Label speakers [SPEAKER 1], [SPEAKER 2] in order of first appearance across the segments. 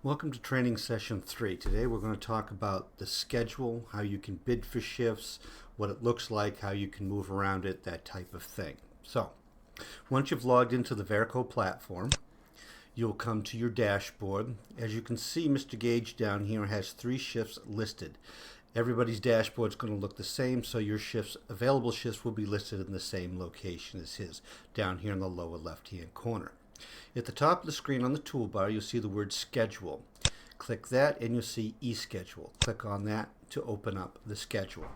[SPEAKER 1] Welcome to training session 3. Today we're going to talk about the schedule, how you can bid for shifts, what it looks like, how you can move around it, that type of thing. So, once you've logged into the Verico platform, you'll come to your dashboard. As you can see, Mr. Gage down here has 3 shifts listed. Everybody's dashboard is going to look the same, so your available shifts will be listed in the same location as his, down here in the lower left-hand corner. At the top of the screen on the toolbar, you'll see the word schedule. Click that and you'll see eSchedule. Click on that to open up the schedule.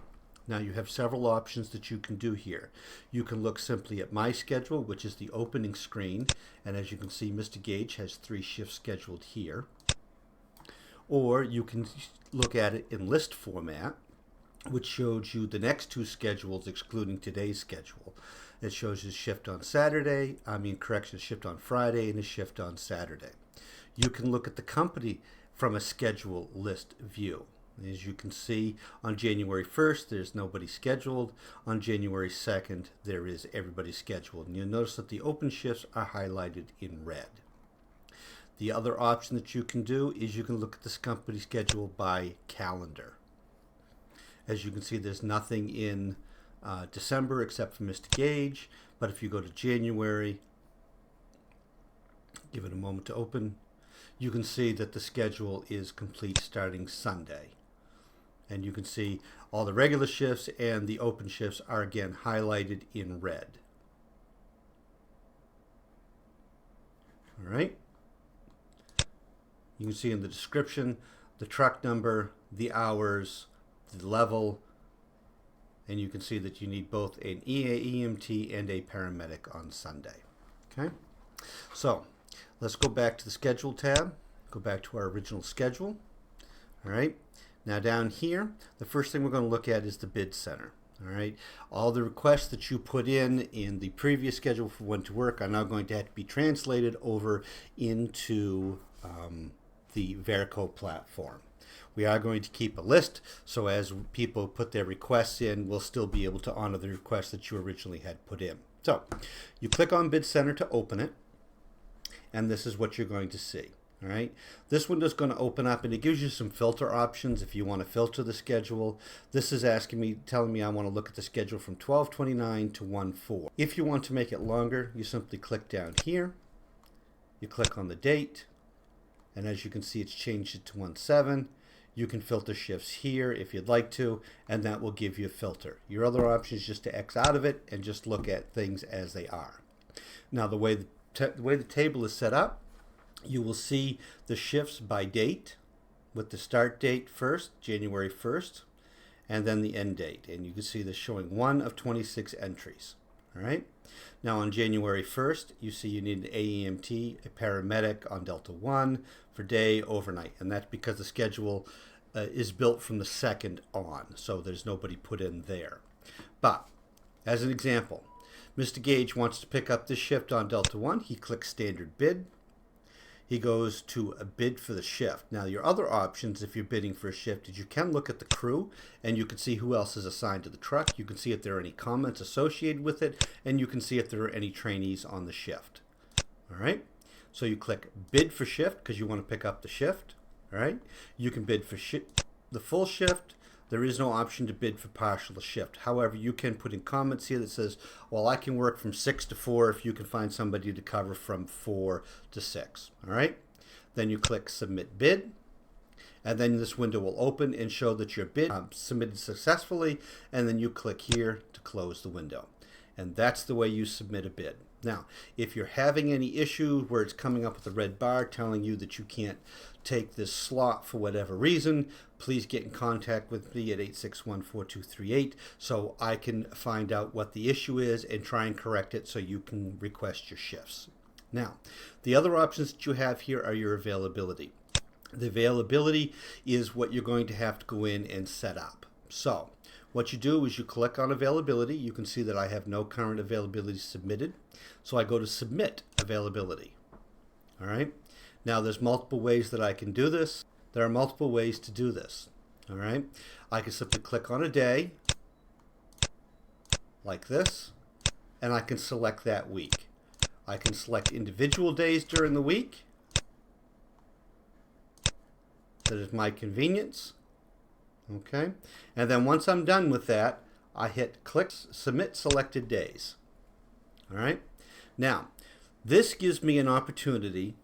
[SPEAKER 1] Now you have several options that you can do here. You can look simply at My Schedule, which is the opening screen, and as you can see, Mr. Gage has 3 shifts scheduled here. Or you can look at it in list format, which shows you the next 2 schedules excluding today's schedule. It shows his shift on shift on Friday and his shift on Saturday. You can look at the company from a schedule list view. As you can see, on January 1st, there's nobody scheduled. On January 2nd, there is everybody scheduled. And you'll notice that the open shifts are highlighted in red. The other option that you can do is you can look at this company schedule by calendar. As you can see, there's nothing in December except for Mr. Gage, but if you go to January, give it a moment to open, you can see that the schedule is complete starting Sunday. And you can see all the regular shifts and the open shifts are again highlighted in red. All right. You can see in the description the truck number, the hours, the level, and you can see that you need both an EMT and a paramedic on Sunday. Okay, so let's go back to the schedule tab, go back to our original schedule. All right, now down here, the first thing we're going to look at is the bid center. All right, all the requests that you put in the previous schedule for when to work are now going to have to be translated over into the Verico platform. We are going to keep a list, so as people put their requests in, we'll still be able to honor the requests that you originally had put in. So, you click on Bid Center to open it, and this is what you're going to see. All right, this window is going to open up, and it gives you some filter options if you want to filter the schedule. This is telling me I want to look at the schedule from 12/29 to 1/4. If you want to make it longer, you simply click down here. You click on the date, and as you can see, it's changed it to 1/7. You can filter shifts here if you'd like to, and that will give you a filter. Your other option is just to X out of it and just look at things as they are. Now, the way the table is set up, you will see the shifts by date, with the start date first, January 1st, and then the end date. And you can see this showing 1 of 26 entries. All right. Now on January 1st, you see you need an AEMT, a paramedic on Delta 1 for day, overnight. And that's because the schedule is built from the 2nd on, so there's nobody put in there. But, as an example, Mr. Gage wants to pick up this shift on Delta 1. He clicks Standard Bid. He goes to a bid for the shift. Now, your other options if you're bidding for a shift is you can look at the crew and you can see who else is assigned to the truck. You can see if there are any comments associated with it, and you can see if there are any trainees on the shift. All right, so you click Bid for Shift because you want to pick up the shift. All right, you can bid for the full shift. There is no option to bid for partial shift. However, you can put in comments here that says, well, I can work from 6 to 4 if you can find somebody to cover from 4 to 6. All right. Then you click Submit Bid. And then this window will open and show that your bid submitted successfully. And then you click here to close the window. And that's the way you submit a bid. Now, if you're having any issue where it's coming up with a red bar telling you that you can't take this slot for whatever reason, please get in contact with me at 861-4238 so I can find out what the issue is and try and correct it so you can request your shifts. Now, the other options that you have here are your availability. The availability is what you're going to have to go in and set up. So, what you do is you click on availability. You can see that I have no current availability submitted. So I go to Submit Availability. All right. Now there's multiple ways that I can do this. There are multiple ways to do this. All right. I can simply click on a day like this, and I can select that week. I can select individual days during the week, that is my convenience. Okay, and then once I'm done with that, I hit click submit selected days. All right, now this gives me an opportunity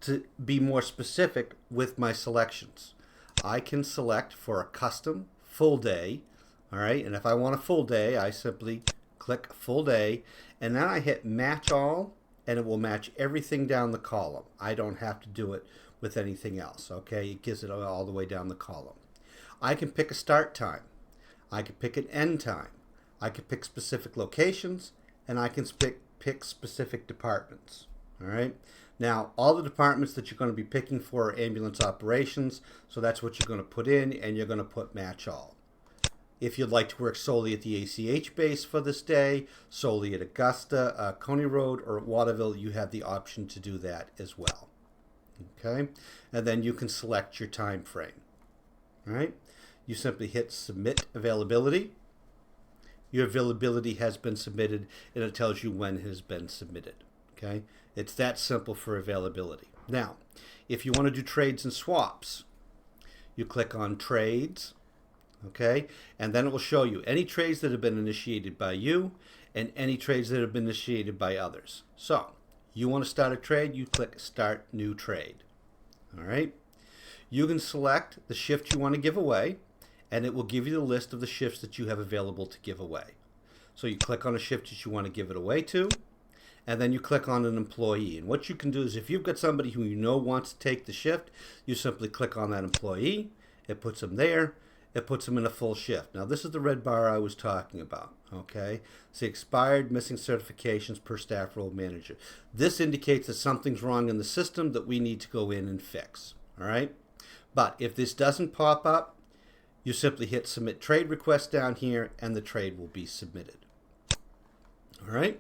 [SPEAKER 1] to be more specific with my selections. I can select for a custom full day. All right, and if I want a full day, I simply click full day, and then I hit match all, and it will match everything down the column. I don't have to do it with anything else. Okay, it gives it all the way down the column. I can pick a start time. I can pick an end time. I can pick specific locations, and I can pick specific departments. All right. Now, all the departments that you're going to be picking for are ambulance operations, so that's what you're going to put in, and you're going to put match all. If you'd like to work solely at the ACH base for this day, solely at Augusta, Coney Road, or Waterville, you have the option to do that as well. Okay, and then you can select your time frame. All right, you simply hit submit availability. Your availability has been submitted, and it tells you when it has been submitted. Okay, it's that simple for availability. Now, if you want to do trades and swaps, you click on trades. Okay, and then it will show you any trades that have been initiated by you and any trades that have been initiated by others. So you want to start a trade, you click start new trade. All right, you can select the shift you want to give away, and it will give you the list of the shifts that you have available to give away. So you click on a shift that you want to give it away to, and then you click on an employee. And what you can do is, if you've got somebody who you know wants to take the shift, you simply click on that employee. It puts them there. It puts them in a full shift. Now, this is the red bar I was talking about. Okay, it's the expired missing certifications per staff role manager. This indicates that something's wrong in the system that we need to go in and fix. All right, but if this doesn't pop up, you simply hit submit trade request down here, and the trade will be submitted. All right.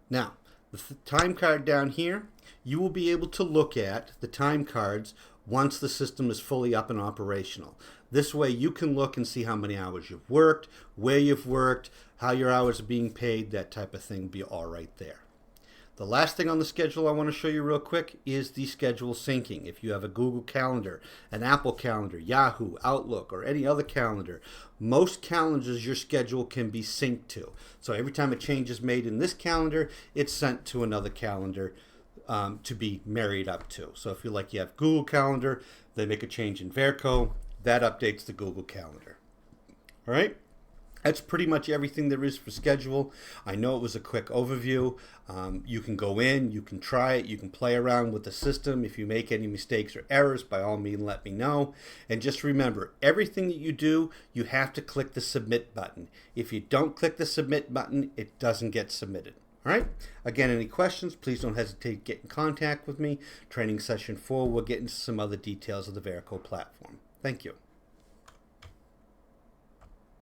[SPEAKER 1] Now, the time card down here, you will be able to look at the time cards once the system is fully up and operational. This way you can look and see how many hours you've worked, where you've worked, how your hours are being paid, that type of thing be all right there. The last thing on the schedule I want to show you real quick is the schedule syncing. If you have a Google Calendar, an Apple Calendar, Yahoo, Outlook, or any other calendar, most calendars your schedule can be synced to. So every time a change is made in this calendar, it's sent to another calendar to be married up to. So if you have Google Calendar, they make a change in Verco, that updates the Google Calendar. All right. That's pretty much everything there is for schedule. I know it was a quick overview. You can go in, you can try it, you can play around with the system. If you make any mistakes or errors, by all means, let me know. And just remember, everything that you do, you have to click the submit button. If you don't click the submit button, it doesn't get submitted. All right. Again, any questions, please don't hesitate to get in contact with me. Training session 4, we'll get into some other details of the Verco platform. Thank you.